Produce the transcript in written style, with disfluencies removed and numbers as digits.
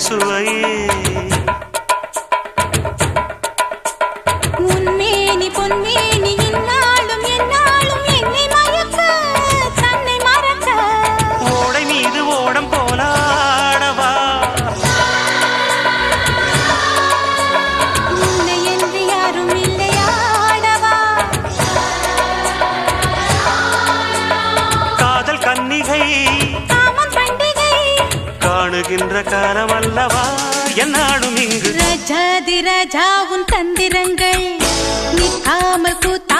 சுவையே உன்மேனி பொன்மேனி இந்நாளும் எந்நாளும் என்னை மயக்க தன்னை மறக்க ஓடை மீது ஓடம் போலாடவா உன்னை என்று யாரும் இல்லையாடவா காதல் கன்னிகை காமம் பண்டிகை காணுகின்ற காலம் அல்லவா என்னாலும் இங்கு ரஜாதி ராஜா உன் தந்திரங்கள் நிற்காமல் கூத்த